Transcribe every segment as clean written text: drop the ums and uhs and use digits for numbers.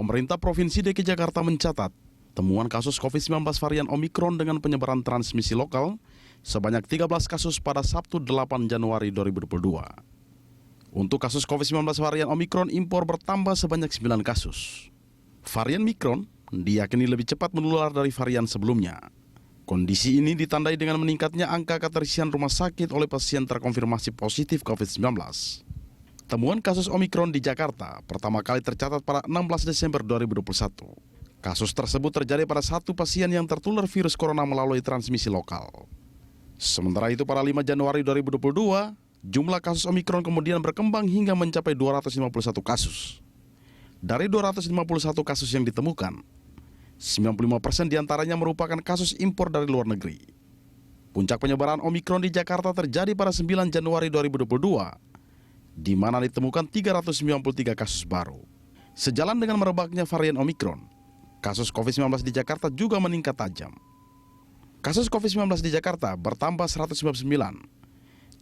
Pemerintah Provinsi DKI Jakarta mencatat temuan kasus COVID-19 varian Omikron dengan penyebaran transmisi lokal sebanyak 13 kasus pada Sabtu 8 Januari 2022. Untuk kasus COVID-19 varian Omikron impor bertambah sebanyak 9 kasus. Varian Mikron diyakini lebih cepat menular dari varian sebelumnya. Kondisi ini ditandai dengan meningkatnya angka keterisian rumah sakit oleh pasien terkonfirmasi positif COVID-19. Temuan kasus Omikron di Jakarta pertama kali tercatat pada 16 Desember 2021. Kasus tersebut terjadi pada satu pasien yang tertular virus corona melalui transmisi lokal. Sementara itu pada 5 Januari 2022, jumlah kasus Omikron kemudian berkembang hingga mencapai 251 kasus. Dari 251 kasus yang ditemukan, 95% diantaranya merupakan kasus impor dari luar negeri. Puncak penyebaran Omikron di Jakarta terjadi pada 9 Januari 2022, di mana ditemukan 393 kasus baru. Sejalan dengan merebaknya varian Omikron, kasus COVID-19 di Jakarta juga meningkat tajam. Kasus COVID-19 di Jakarta bertambah 199.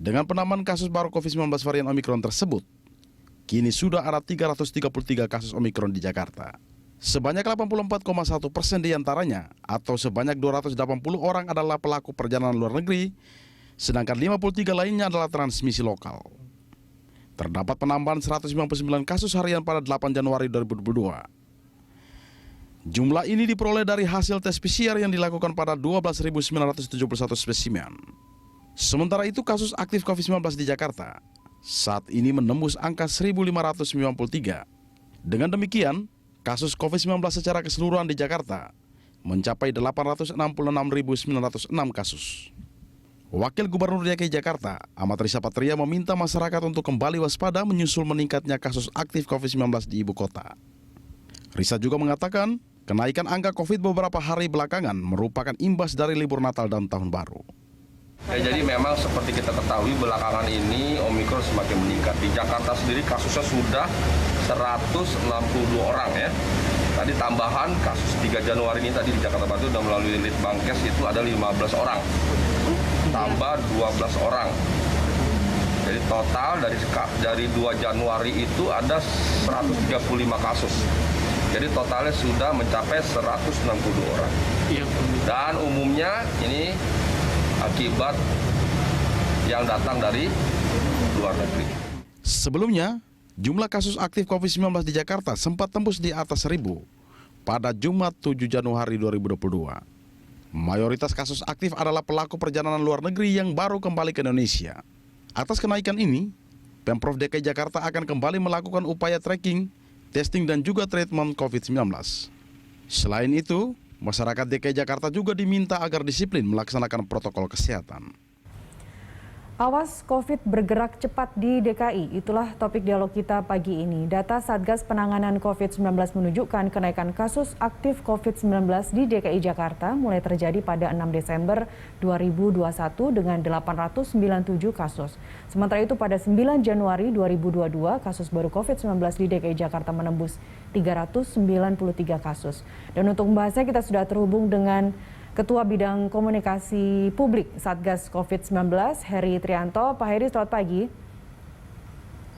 Dengan penambahan kasus baru COVID-19 varian Omikron tersebut, kini sudah ada 333 kasus Omikron di Jakarta. Sebanyak 84,1% diantaranya atau sebanyak 280 orang adalah pelaku perjalanan luar negeri, sedangkan 53 lainnya adalah transmisi lokal. Terdapat penambahan 159 kasus harian pada 8 Januari 2022. Jumlah ini diperoleh dari hasil tes PCR yang dilakukan pada 12.971 spesimen. Sementara itu kasus aktif COVID-19 di Jakarta saat ini menembus angka 1.593. Dengan demikian, kasus COVID-19 secara keseluruhan di Jakarta mencapai 866.906 kasus. Wakil Gubernur DKI Jakarta, Ahmad Riza Patria meminta masyarakat untuk kembali waspada menyusul meningkatnya kasus aktif COVID-19 di ibu kota. Riza juga mengatakan, kenaikan angka COVID beberapa hari belakangan merupakan imbas dari libur Natal dan Tahun Baru. Jadi memang seperti kita ketahui belakangan ini Omikron semakin meningkat. Di Jakarta sendiri kasusnya sudah 162 orang ya. Tadi tambahan kasus 3 Januari ini tadi di Jakarta Barat sudah melalui Litbangkes itu ada 15 orang. Tambah 12 orang. Jadi total dari 2 Januari itu ada 135 kasus. Jadi totalnya sudah mencapai 162 orang. Dan umumnya ini akibat yang datang dari luar negeri. Sebelumnya, jumlah kasus aktif COVID-19 di Jakarta sempat tembus di atas 1.000 pada Jumat 7 Januari 2022. Mayoritas kasus aktif adalah pelaku perjalanan luar negeri yang baru kembali ke Indonesia. Atas kenaikan ini, Pemprov DKI Jakarta akan kembali melakukan upaya tracking, testing dan juga treatment COVID-19. Selain itu, masyarakat DKI Jakarta juga diminta agar disiplin melaksanakan protokol kesehatan. Awas COVID bergerak cepat di DKI, itulah topik dialog kita pagi ini. Data Satgas Penanganan COVID-19 menunjukkan kenaikan kasus aktif COVID-19 di DKI Jakarta mulai terjadi pada 6 Desember 2021 dengan 897 kasus. Sementara itu pada 9 Januari 2022 kasus baru COVID-19 di DKI Jakarta menembus 393 kasus. Dan untuk membahasnya kita sudah terhubung dengan Ketua Bidang Komunikasi Publik Satgas COVID-19, Heri Trianto. Pak Heri, selamat pagi.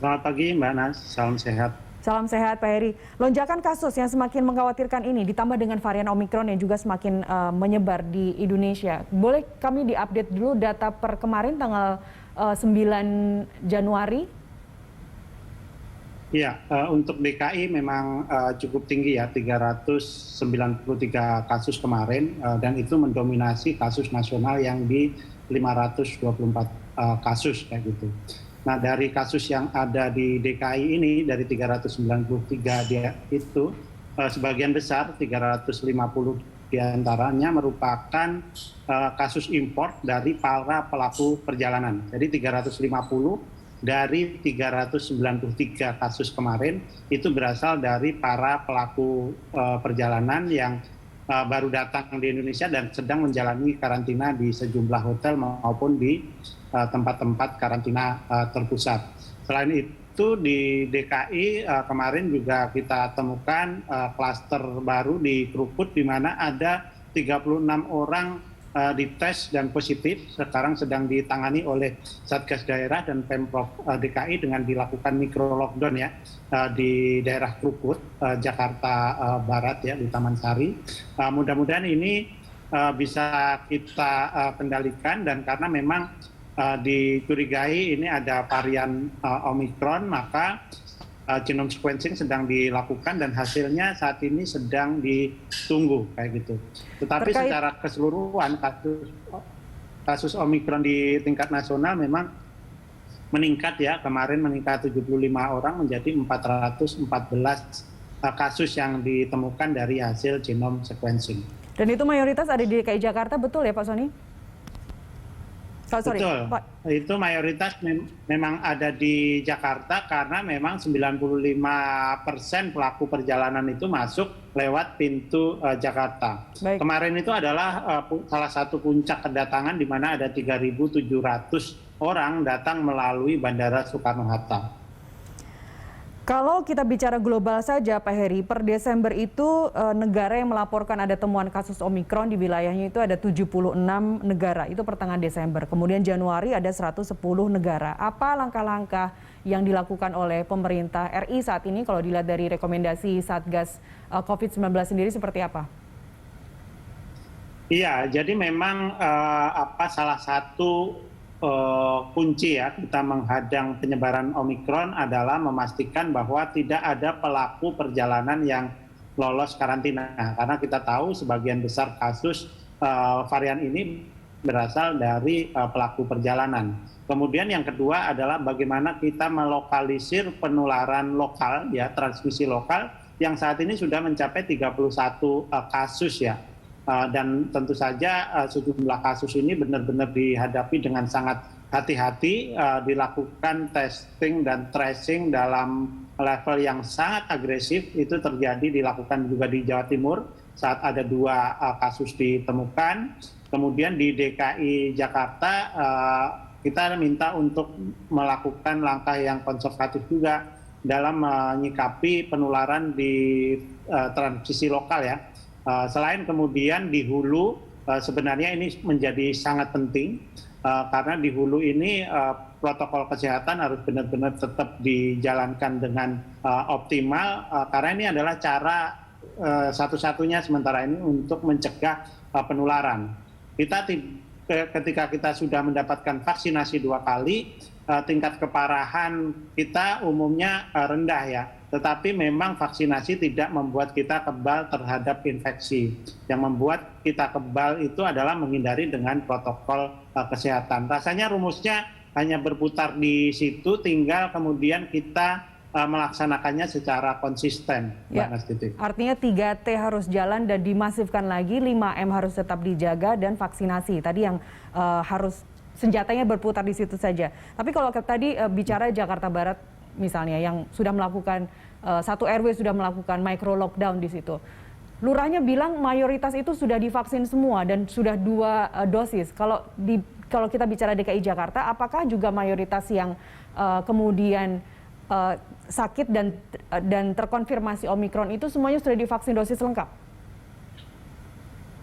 Selamat pagi Mbak Nas, salam sehat. Salam sehat Pak Heri. Lonjakan kasus yang semakin mengkhawatirkan ini ditambah dengan varian Omikron yang juga semakin menyebar di Indonesia. Boleh kami diupdate dulu data per kemarin tanggal 9 Januari? Ya, untuk DKI memang cukup tinggi ya, 393 kasus kemarin dan itu mendominasi kasus nasional yang di 524 kasus kayak gitu. Nah, dari kasus yang ada di DKI ini dari 393 dia itu sebagian besar 350 diantaranya merupakan kasus impor dari para pelaku perjalanan. Jadi 350 dari 393 kasus kemarin itu berasal dari para pelaku perjalanan yang baru datang di Indonesia dan sedang menjalani karantina di sejumlah hotel maupun di tempat-tempat karantina terpusat. Selain itu di DKI kemarin juga kita temukan klaster baru di Krukut di mana ada 36 orang dites dan positif, sekarang sedang ditangani oleh Satgas Daerah dan Pemprov DKI dengan dilakukan mikro lockdown ya di daerah Krukut, Jakarta Barat ya, di Taman Sari. Mudah-mudahan ini bisa kita kendalikan, dan karena memang dicurigai ini ada varian Omikron, maka genome sequencing sedang dilakukan dan hasilnya saat ini sedang ditunggu kayak gitu. Tetapi secara keseluruhan kasus Omikron di tingkat nasional memang meningkat ya, kemarin meningkat 75 orang menjadi 414 kasus yang ditemukan dari hasil genome sequencing. Dan itu mayoritas ada di DKI Jakarta, betul ya Pak Sony? Betul, Pak. Itu mayoritas memang ada di Jakarta karena memang 95% pelaku perjalanan itu masuk lewat pintu Jakarta. Baik. Kemarin itu adalah salah satu puncak kedatangan di mana ada 3.700 orang datang melalui Bandara Soekarno-Hatta. Kalau kita bicara global saja Pak Heri, per Desember itu negara yang melaporkan ada temuan kasus Omikron di wilayahnya itu ada 76 negara, itu pertengahan Desember. Kemudian Januari ada 110 negara. Apa langkah-langkah yang dilakukan oleh pemerintah RI saat ini kalau dilihat dari rekomendasi Satgas COVID-19 sendiri seperti apa? Iya, jadi memang salah satu kunci ya kita menghadang penyebaran Omikron adalah memastikan bahwa tidak ada pelaku perjalanan yang lolos karantina, karena kita tahu sebagian besar kasus varian ini berasal dari pelaku perjalanan. Kemudian yang kedua adalah bagaimana kita melokalisir penularan lokal ya, transmisi lokal yang saat ini sudah mencapai 31 kasus ya. Dan tentu saja sejumlah kasus ini benar-benar dihadapi dengan sangat hati-hati, dilakukan testing dan tracing dalam level yang sangat agresif. Itu dilakukan juga di Jawa Timur saat ada 2 kasus ditemukan. Kemudian di DKI Jakarta kita minta untuk melakukan langkah yang konservatif juga dalam menyikapi penularan di transmisi lokal ya. Selain kemudian di hulu, sebenarnya ini menjadi sangat penting karena di hulu ini protokol kesehatan harus benar-benar tetap dijalankan dengan optimal, karena ini adalah cara satu-satunya sementara ini untuk mencegah penularan. Ketika kita sudah mendapatkan vaksinasi 2 kali, tingkat keparahan kita umumnya rendah ya. Tetapi memang vaksinasi tidak membuat kita kebal terhadap infeksi. Yang membuat kita kebal itu adalah menghindari dengan protokol kesehatan. Rasanya rumusnya hanya berputar di situ, tinggal kemudian kita melaksanakannya secara konsisten. Ya, artinya 3T harus jalan dan dimasifkan lagi, 5M harus tetap dijaga, dan vaksinasi. Tadi yang harus senjatanya berputar di situ saja. Tapi kalau tadi bicara Jakarta Barat misalnya yang sudah melakukan satu RW sudah melakukan micro lockdown di situ. Lurahnya bilang mayoritas itu sudah divaksin semua dan sudah 2 dosis. Kalau kita bicara DKI Jakarta, apakah juga mayoritas yang kemudian sakit dan terkonfirmasi Omikron itu semuanya sudah divaksin dosis lengkap?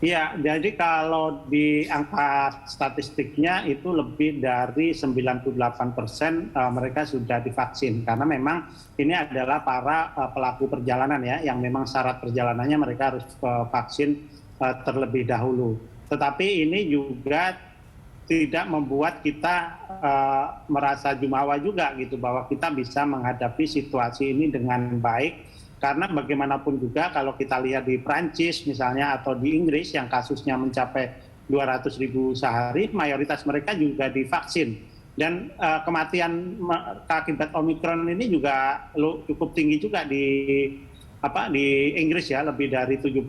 Ya, jadi kalau di angka statistiknya itu lebih dari 98% mereka sudah divaksin, karena memang ini adalah para pelaku perjalanan ya, yang memang syarat perjalanannya mereka harus vaksin terlebih dahulu. Tetapi ini juga tidak membuat kita merasa jumawa juga gitu, bahwa kita bisa menghadapi situasi ini dengan baik. Karena bagaimanapun juga kalau kita lihat di Prancis misalnya atau di Inggris yang kasusnya mencapai 200.000 sehari, mayoritas mereka juga divaksin. Dan kematian akibat Omikron ini juga cukup tinggi juga di Inggris ya, lebih dari 76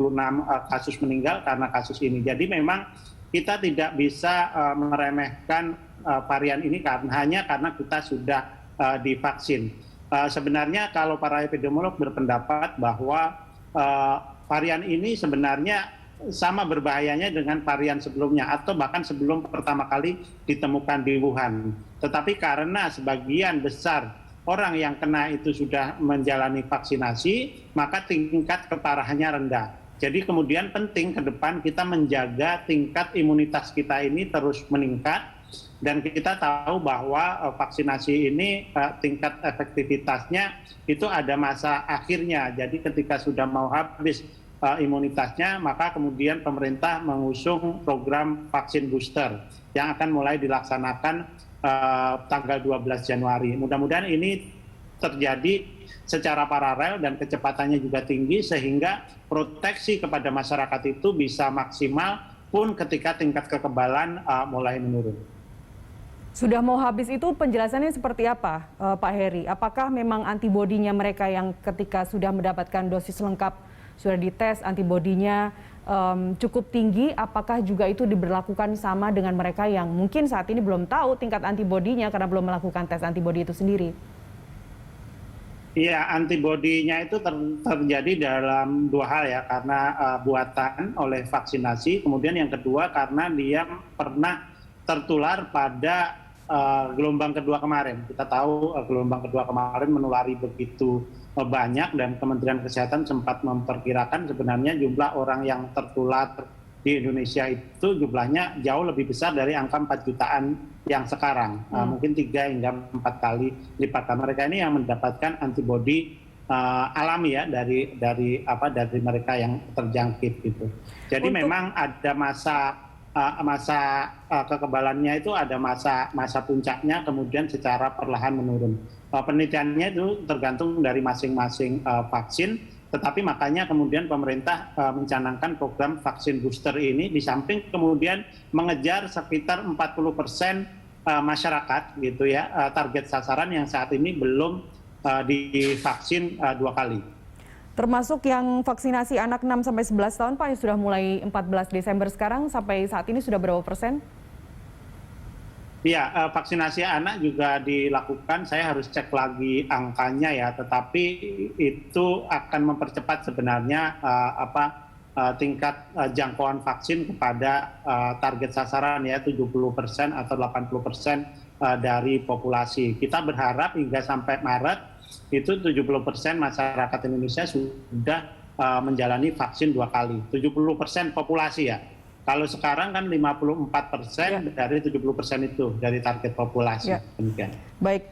kasus meninggal karena kasus ini. Jadi memang kita tidak bisa meremehkan varian ini hanya karena kita sudah divaksin. Sebenarnya kalau para epidemiolog berpendapat bahwa varian ini sebenarnya sama berbahayanya dengan varian sebelumnya atau bahkan sebelum pertama kali ditemukan di Wuhan. Tetapi karena sebagian besar orang yang kena itu sudah menjalani vaksinasi, maka tingkat keparahannya rendah. Jadi kemudian penting ke depan kita menjaga tingkat imunitas kita ini terus meningkat, dan kita tahu bahwa vaksinasi ini tingkat efektivitasnya itu ada masa akhirnya. Jadi ketika sudah mau habis imunitasnya, maka kemudian pemerintah mengusung program vaksin booster yang akan mulai dilaksanakan tanggal 12 Januari. Mudah-mudahan ini terjadi secara paralel dan kecepatannya juga tinggi, sehingga proteksi kepada masyarakat itu bisa maksimal pun ketika tingkat kekebalan mulai menurun. Sudah mau habis itu penjelasannya seperti apa, Pak Heri? Apakah memang antibodinya mereka yang ketika sudah mendapatkan dosis lengkap sudah dites antibodinya cukup tinggi? Apakah juga itu diberlakukan sama dengan mereka yang mungkin saat ini belum tahu tingkat antibodinya karena belum melakukan tes antibodi itu sendiri? Iya, antibodinya itu terjadi dalam dua hal ya, karena buatan oleh vaksinasi, kemudian yang kedua karena dia pernah tertular pada gelombang kedua kemarin. Kita tahu gelombang kedua kemarin menulari begitu banyak, dan Kementerian Kesehatan sempat memperkirakan sebenarnya jumlah orang yang tertular di Indonesia itu jumlahnya jauh lebih besar dari angka 4 jutaan yang sekarang, mungkin 3 hingga 4 kali lipat. Mereka ini yang mendapatkan antibodi alami ya dari mereka yang terjangkit gitu. Jadi memang ada masa kekebalannya itu, ada masa puncaknya, kemudian secara perlahan menurun. Penelitiannya itu tergantung dari masing-masing vaksin, tetapi makanya kemudian pemerintah mencanangkan program vaksin booster ini, di samping kemudian mengejar sekitar 40% masyarakat gitu ya, target sasaran yang saat ini belum divaksin 2 kali. Termasuk yang vaksinasi anak 6-11 tahun, Pak, yang sudah mulai 14 Desember sekarang, sampai saat ini sudah berapa persen? Iya, vaksinasi anak juga dilakukan. Saya harus cek lagi angkanya ya, tetapi itu akan mempercepat sebenarnya tingkat jangkauan vaksin kepada target sasaran ya, 70% atau 80% dari populasi. Kita berharap hingga sampai Maret itu 70% masyarakat Indonesia sudah menjalani vaksin 2 kali. 70% populasi ya. Kalau sekarang kan 54% dari 70% itu dari target populasi. Ya. Demikian. Baik,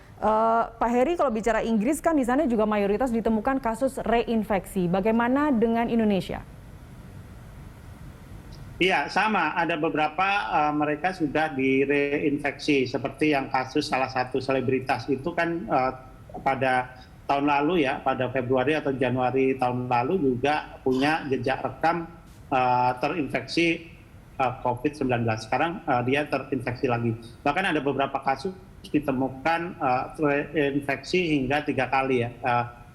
Pak Heri, kalau bicara Inggris kan di sana juga mayoritas ditemukan kasus reinfeksi. Bagaimana dengan Indonesia? Iya, sama. Ada beberapa mereka sudah direinfeksi, seperti yang kasus salah satu selebritas itu kan pada tahun lalu ya, pada Februari atau Januari tahun lalu juga punya jejak rekam terinfeksi COVID-19. Sekarang dia terinfeksi lagi. Bahkan ada beberapa kasus ditemukan terinfeksi hingga 3 kali ya.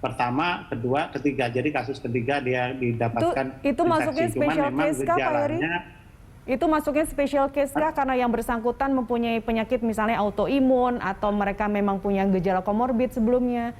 Pertama, kedua, ketiga. Jadi kasus ketiga dia didapatkan itu masuknya special case kah, Pak Heri? Itu masuknya special case kah karena yang bersangkutan mempunyai penyakit misalnya autoimun atau mereka memang punya gejala komorbid sebelumnya?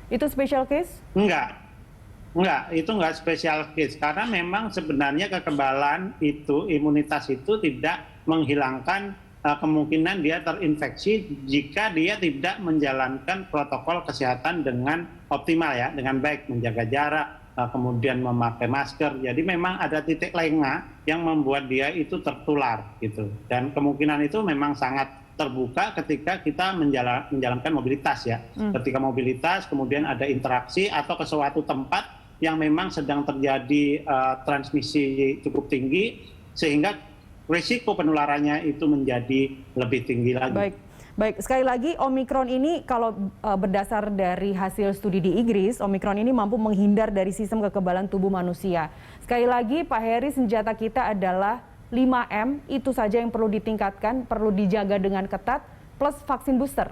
Itu special case? Enggak, itu enggak special case, karena memang sebenarnya kekebalan itu, imunitas itu tidak menghilangkan kemungkinan dia terinfeksi jika dia tidak menjalankan protokol kesehatan dengan optimal ya, dengan baik, menjaga jarak, kemudian memakai masker. Jadi memang ada titik lengah yang membuat dia itu tertular gitu. Dan kemungkinan itu memang sangat terbuka ketika kita menjalankan mobilitas ya. Ketika mobilitas kemudian ada interaksi atau ke suatu tempat yang memang sedang terjadi transmisi cukup tinggi, sehingga risiko penularannya itu menjadi lebih tinggi lagi. Baik. Sekali lagi, Omikron ini kalau berdasar dari hasil studi di Inggris, Omikron ini mampu menghindar dari sistem kekebalan tubuh manusia. Sekali lagi, Pak Heri, senjata kita adalah 5M, itu saja yang perlu ditingkatkan, perlu dijaga dengan ketat, plus vaksin booster.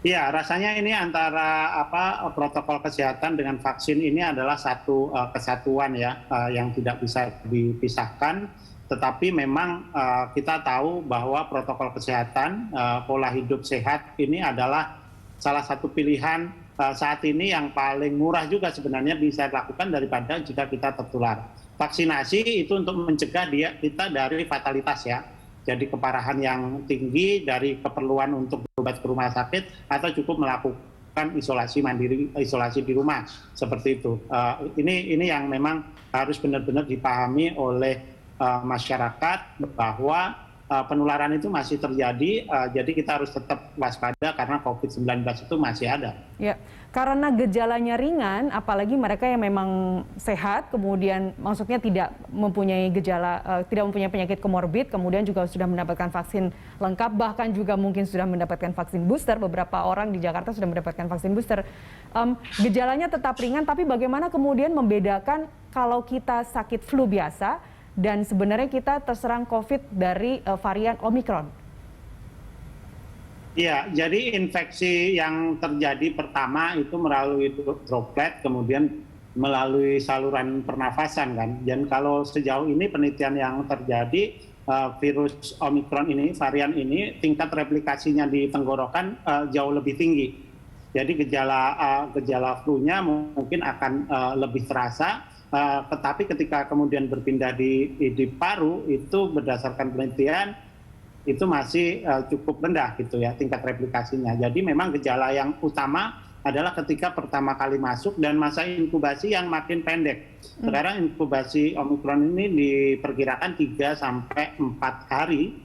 Ya, rasanya ini antara protokol kesehatan dengan vaksin ini adalah satu kesatuan ya, yang tidak bisa dipisahkan. Tetapi memang kita tahu bahwa protokol kesehatan, pola hidup sehat ini adalah salah satu pilihan saat ini yang paling murah juga sebenarnya bisa dilakukan daripada jika kita tertular. Vaksinasi itu untuk mencegah kita dari fatalitas ya. Jadi keparahan yang tinggi, dari keperluan untuk berobat ke rumah sakit, atau cukup melakukan isolasi mandiri, isolasi di rumah seperti itu. Ini yang memang harus benar-benar dipahami oleh masyarakat bahwa penularan itu masih terjadi, jadi kita harus tetap waspada karena COVID-19 itu masih ada. Ya, karena gejalanya ringan, apalagi mereka yang memang sehat, kemudian maksudnya tidak mempunyai gejala, tidak mempunyai penyakit komorbid, kemudian juga sudah mendapatkan vaksin lengkap, bahkan juga mungkin sudah mendapatkan vaksin booster. Beberapa orang di Jakarta sudah mendapatkan vaksin booster. Gejalanya tetap ringan, tapi bagaimana kemudian membedakan kalau kita sakit flu biasa dan sebenarnya kita terserang COVID dari varian Omicron? Iya, jadi infeksi yang terjadi pertama itu melalui droplet, kemudian melalui saluran pernafasan kan. Dan kalau sejauh ini penelitian yang terjadi, virus Omicron ini, varian ini, tingkat replikasinya di tenggorokan jauh lebih tinggi. Jadi gejala flu-nya mungkin akan lebih terasa. Tetapi ketika kemudian berpindah di paru, itu berdasarkan penelitian itu masih cukup rendah gitu ya tingkat replikasinya. Jadi memang gejala yang utama adalah ketika pertama kali masuk dan masa inkubasi yang makin pendek. Sekarang inkubasi Omicron ini diperkirakan 3 sampai 4 hari.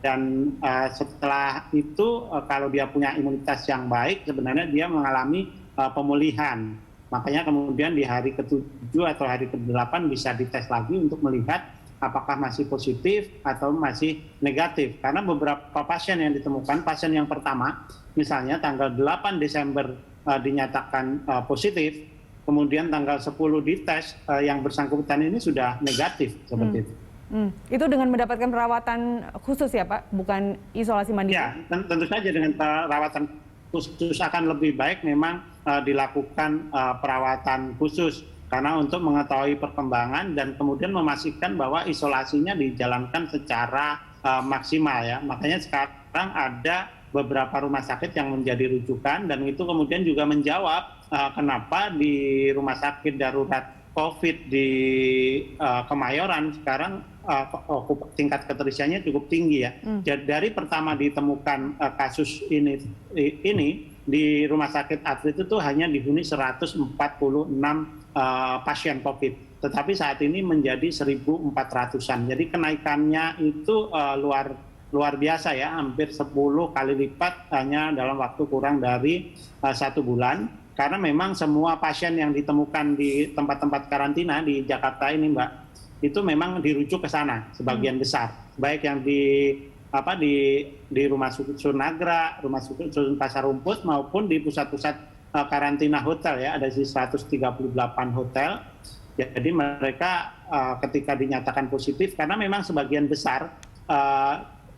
Dan setelah itu kalau dia punya imunitas yang baik, sebenarnya dia mengalami pemulihan. Makanya kemudian di hari ke-7 atau hari ke-8 bisa dites lagi untuk melihat apakah masih positif atau masih negatif. Karena beberapa pasien yang ditemukan, pasien yang pertama misalnya tanggal 8 Desember dinyatakan positif, kemudian tanggal 10 dites, yang bersangkutan ini sudah negatif seperti itu. Itu dengan mendapatkan perawatan khusus ya Pak, bukan isolasi mandiri? Ya, tentu saja dengan perawatan khusus akan lebih baik memang dilakukan perawatan khusus karena untuk mengetahui perkembangan dan kemudian memastikan bahwa isolasinya dijalankan secara maksimal ya. Makanya sekarang ada beberapa rumah sakit yang menjadi rujukan dan itu kemudian juga menjawab kenapa di rumah sakit darurat COVID di Kemayoran sekarang tingkat keterisiannya cukup tinggi ya. Jadi dari pertama ditemukan kasus ini di rumah sakit Atlet itu hanya dihuni 146 pasien COVID. Tetapi saat ini menjadi 1.400-an. Jadi kenaikannya itu luar biasa ya, hampir 10 kali lipat hanya dalam waktu kurang dari 1 bulan. Karena memang semua pasien yang ditemukan di tempat-tempat karantina di Jakarta ini Mbak, itu memang dirujuk ke sana sebagian besar. Baik yang di Rumah Susun Nagra, Rumah Susun Pasar Rumput maupun di pusat-pusat karantina hotel ya, ada di 138 hotel. Jadi mereka ketika dinyatakan positif, karena memang sebagian besar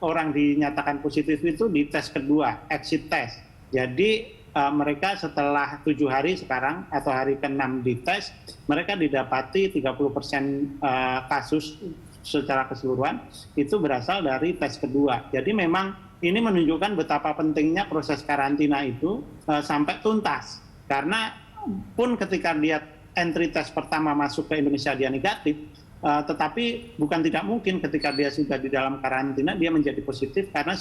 orang dinyatakan positif itu di tes kedua, exit test. Jadi mereka setelah 7 hari sekarang atau hari ke-6 dites, mereka didapati 30% kasus secara keseluruhan itu berasal dari tes kedua. Jadi memang ini menunjukkan betapa pentingnya proses karantina itu sampai tuntas. Karena pun ketika dia entry test pertama masuk ke Indonesia dia negatif, tetapi bukan tidak mungkin ketika dia sudah di dalam karantina dia menjadi positif karena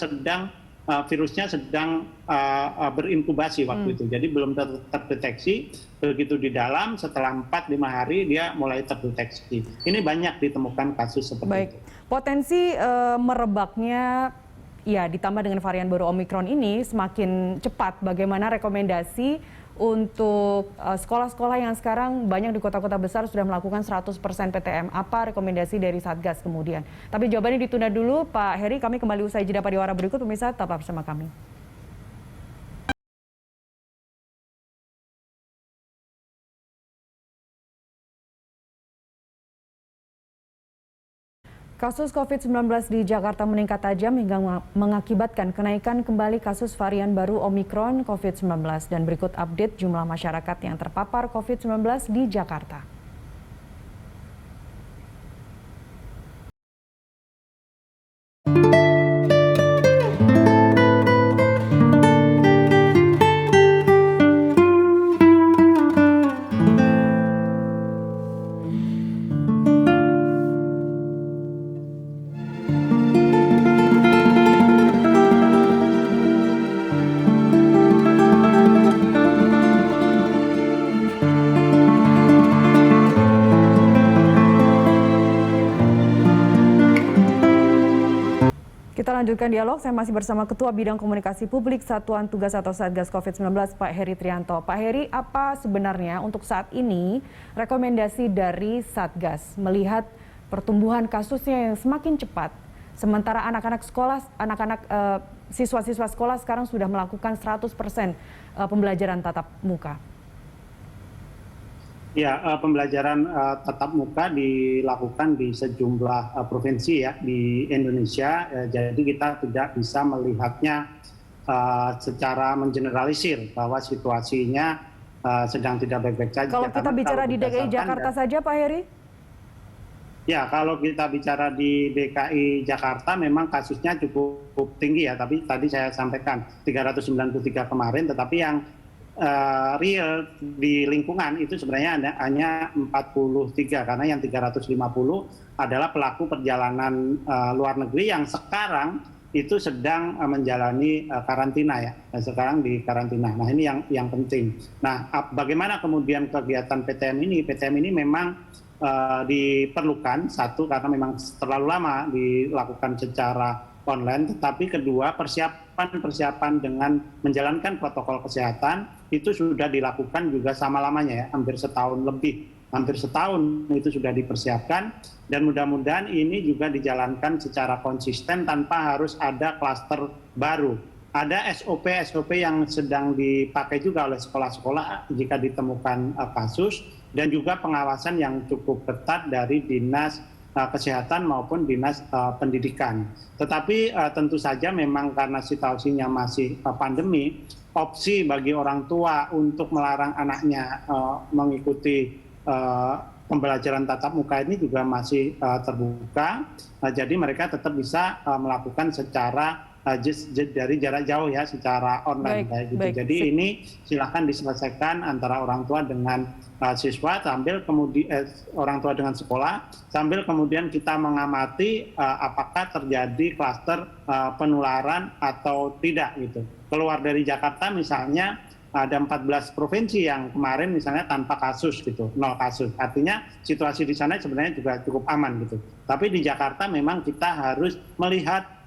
virusnya sedang berinkubasi waktu itu. Jadi belum terdeteksi, begitu di dalam setelah 4-5 hari dia mulai terdeteksi. Ini banyak ditemukan kasus seperti itu. Potensi merebaknya ya ditambah dengan varian baru Omicron ini semakin cepat. Bagaimana rekomendasi untuk sekolah-sekolah yang sekarang banyak di kota-kota besar sudah melakukan 100% PTM. Apa rekomendasi dari Satgas kemudian? Tapi jawabannya ditunda dulu, Pak Heri. Kami kembali usai jeda pariwara berikut. Pemirsa, tetap bersama kami. Kasus COVID-19 di Jakarta meningkat tajam hingga mengakibatkan kenaikan kembali kasus varian baru Omicron COVID-19. Dan berikut update jumlah masyarakat yang terpapar COVID-19 di Jakarta. lanjutkan dialog, saya masih bersama Ketua Bidang Komunikasi Publik Satuan Tugas atau Satgas COVID-19, Pak Heri Trianto. Pak Heri, apa sebenarnya untuk saat ini rekomendasi dari Satgas melihat pertumbuhan kasusnya yang semakin cepat, sementara siswa-siswa sekolah sekarang sudah melakukan 100% pembelajaran tatap muka? Ya, pembelajaran tatap muka dilakukan di sejumlah provinsi ya di Indonesia. Jadi kita tidak bisa melihatnya secara mengeneralisir bahwa situasinya sedang tidak baik-baik saja. Kalau kita bicara di DKI Jakarta saja, Pak Heri? Ya, kalau kita bicara di DKI Jakarta memang kasusnya cukup tinggi ya. Tapi tadi saya sampaikan 393 kemarin, tetapi yang real di lingkungan itu sebenarnya hanya 43 karena yang 350 adalah pelaku perjalanan luar negeri yang sekarang itu sedang menjalani karantina ya, sekarang di karantina. Nah ini yang penting. Nah bagaimana kemudian kegiatan PTM ini? PTM ini memang diperlukan, satu karena memang terlalu lama dilakukan secara online, tetapi kedua persiapan dengan menjalankan protokol kesehatan itu sudah dilakukan juga sama lamanya ya, hampir setahun itu sudah dipersiapkan, dan mudah-mudahan ini juga dijalankan secara konsisten tanpa harus ada klaster baru. Ada SOP yang sedang dipakai juga oleh sekolah-sekolah jika ditemukan kasus, dan juga pengawasan yang cukup ketat dari dinas kesehatan maupun dinas pendidikan. Tetapi tentu saja memang karena situasinya masih pandemi, opsi bagi orang tua untuk melarang anaknya mengikuti pembelajaran tatap muka ini juga masih terbuka. Jadi mereka tetap bisa melakukan secara dari jarak jauh ya, secara online. Jadi ini silahkan diselesaikan antara orang tua dengan siswa, sambil kemudian orang tua dengan sekolah, sambil kemudian kita mengamati apakah terjadi klaster penularan atau tidak gitu. Keluar dari Jakarta misalnya ada 14 provinsi yang kemarin misalnya tanpa kasus gitu, 0 kasus. Artinya situasi di sana sebenarnya juga cukup aman gitu. Tapi di Jakarta memang kita harus melihat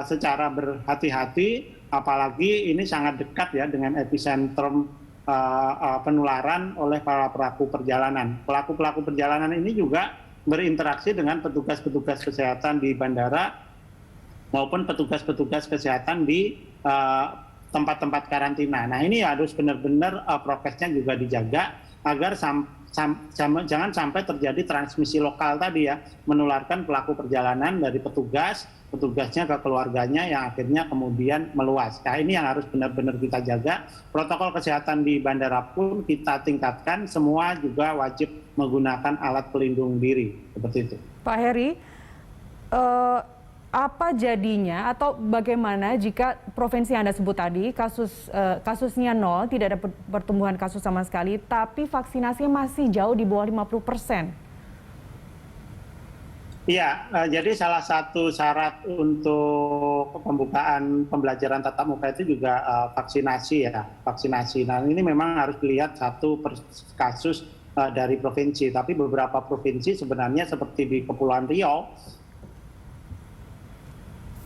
secara berhati-hati, apalagi ini sangat dekat ya dengan epicentrum penularan oleh para pelaku perjalanan. Pelaku perjalanan ini juga berinteraksi dengan petugas-petugas kesehatan di bandara maupun petugas-petugas kesehatan di tempat-tempat karantina. Nah ini harus benar-benar prokesnya juga dijaga agar jangan sampai terjadi transmisi lokal tadi ya, menularkan pelaku perjalanan dari petugasnya ke keluarganya yang akhirnya kemudian meluas. Nah ini yang harus benar-benar kita jaga. Protokol kesehatan di bandara pun kita tingkatkan, semua juga wajib menggunakan alat pelindung diri, seperti itu. Pak Heri, apa jadinya atau bagaimana jika provinsi yang Anda sebut tadi kasusnya 0, tidak ada pertumbuhan kasus sama sekali, tapi vaksinasinya masih jauh di bawah 50%? Iya, jadi salah satu syarat untuk pembukaan pembelajaran tatap muka itu juga vaksinasi ya, vaksinasi. Nah ini memang harus dilihat satu kasus dari provinsi, tapi beberapa provinsi sebenarnya seperti di Kepulauan Riau,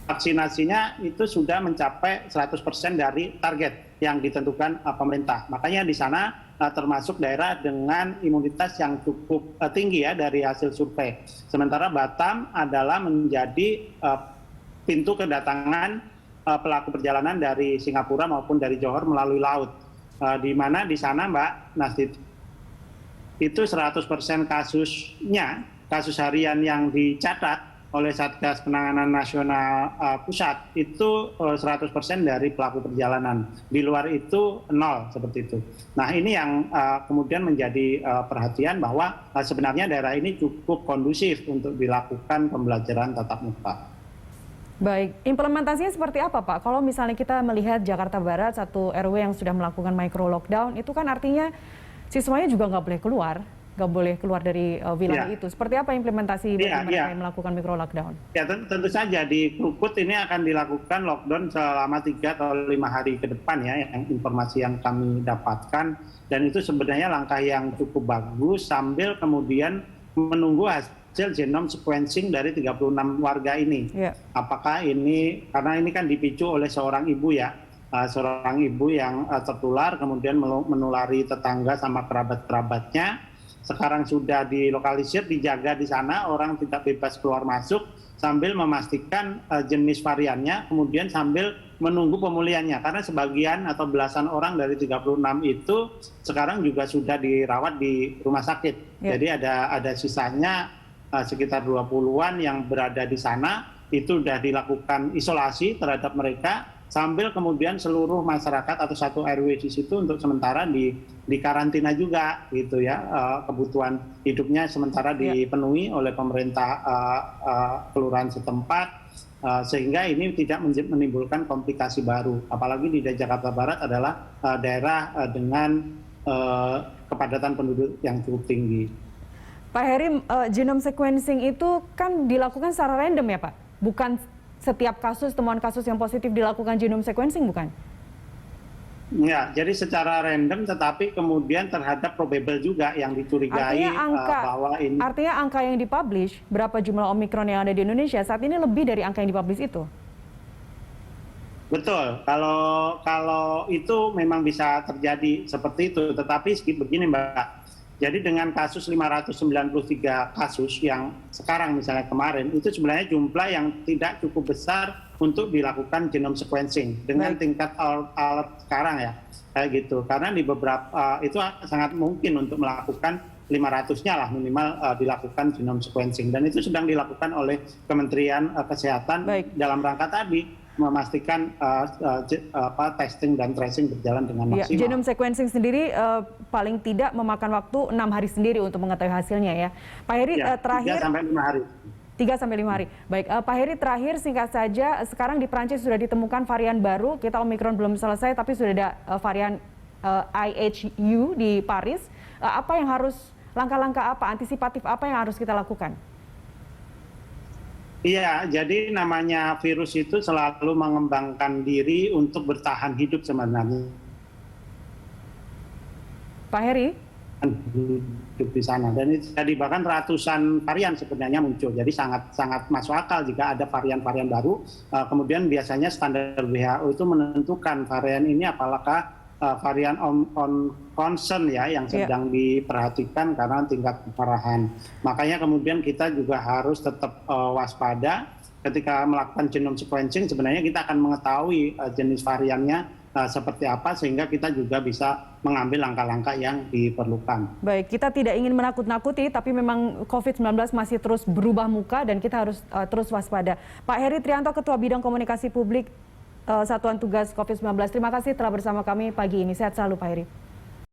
vaksinasinya itu sudah mencapai 100% dari target yang ditentukan pemerintah. Makanya di sana termasuk daerah dengan imunitas yang cukup tinggi ya dari hasil survei. Sementara Batam adalah menjadi pintu kedatangan pelaku perjalanan dari Singapura maupun dari Johor melalui laut. Di mana di sana Mbak Nasdid, itu 100% kasusnya, kasus harian yang dicatat oleh Satgas Penanganan Nasional Pusat itu 100% dari pelaku perjalanan. Di luar itu 0, seperti itu. Nah ini yang kemudian menjadi perhatian bahwa sebenarnya daerah ini cukup kondusif untuk dilakukan pembelajaran tatap muka. Baik, implementasinya seperti apa Pak? Kalau misalnya kita melihat Jakarta Barat, satu RW yang sudah melakukan micro lockdown, itu kan artinya siswanya juga nggak boleh keluar dari wilayah itu. Seperti apa implementasi bagi mereka yang melakukan micro lockdown? Ya tentu saja di Krukut ini akan dilakukan lockdown selama 3 atau 5 hari ke depan ya, yang informasi yang kami dapatkan, dan itu sebenarnya langkah yang cukup bagus sambil kemudian menunggu hasil genome sequencing dari 36 warga ini. Apakah ini, karena ini kan dipicu oleh seorang ibu ya, seorang ibu yang tertular kemudian menulari tetangga sama kerabat-kerabatnya. Sekarang sudah dilokalisir, dijaga di sana, orang tidak bebas keluar masuk sambil memastikan jenis variannya, kemudian sambil menunggu pemulihannya. Karena sebagian atau belasan orang dari 36 itu sekarang juga sudah dirawat di rumah sakit. Jadi ada sisanya sekitar 20-an yang berada di sana, itu sudah dilakukan isolasi terhadap mereka, sambil kemudian seluruh masyarakat atau satu RW di situ untuk sementara di karantina juga gitu ya, kebutuhan hidupnya sementara dipenuhi oleh pemerintah kelurahan setempat, sehingga ini tidak menimbulkan komplikasi baru. Apalagi di Jakarta Barat adalah daerah dengan kepadatan penduduk yang cukup tinggi. Pak Heri, genome sequencing itu kan dilakukan secara random ya Pak? Bukan setiap kasus, temuan kasus yang positif dilakukan genome sequencing, bukan? Ya, jadi secara random tetapi kemudian terhadap probable juga yang dicurigai bahwa ini... Artinya angka yang dipublish, berapa jumlah Omikron yang ada di Indonesia, saat ini lebih dari angka yang dipublish itu? Betul, kalau itu memang bisa terjadi seperti itu, tetapi begini Mbak. Jadi dengan kasus 593 kasus yang sekarang misalnya kemarin, itu sebenarnya jumlah yang tidak cukup besar untuk dilakukan genome sequencing dengan tingkat alat sekarang ya, kayak gitu. Karena di beberapa itu sangat mungkin untuk melakukan 500-nya lah minimal dilakukan genome sequencing, dan itu sedang dilakukan oleh Kementerian Kesehatan dalam rangka tadi memastikan testing dan tracing berjalan dengan maksimal. Genome sequencing sendiri paling tidak memakan waktu 6 hari sendiri untuk mengetahui hasilnya ya. Pak Heri, terakhir 3 sampai 5 hari. 3-5 hari. Baik, Pak Heri, terakhir singkat saja, sekarang di Prancis sudah ditemukan varian baru, kita Omikron belum selesai tapi sudah ada varian IHU di Paris. Apa yang harus, langkah-langkah apa, antisipatif apa yang harus kita lakukan? Iya, jadi namanya virus itu selalu mengembangkan diri untuk bertahan hidup sebenarnya. Pak Heri? Hidup di sana, dan itu jadi bahkan ratusan varian sebenarnya muncul. Jadi sangat masuk akal jika ada varian-varian baru. Kemudian biasanya standar WHO itu menentukan varian ini apakah varian on concern ya yang sedang diperhatikan karena tingkat keparahan. Makanya kemudian kita juga harus tetap waspada ketika melakukan genome sequencing. Sebenarnya kita akan mengetahui jenis variannya seperti apa sehingga kita juga bisa mengambil langkah-langkah yang diperlukan. Baik, kita tidak ingin menakut-nakuti tapi memang COVID-19 masih terus berubah muka dan kita harus terus waspada. Pak Heri Trianto, Ketua Bidang Komunikasi Publik Satuan Tugas COVID-19. Terima kasih telah bersama kami pagi ini. Sehat selalu Pak Heri.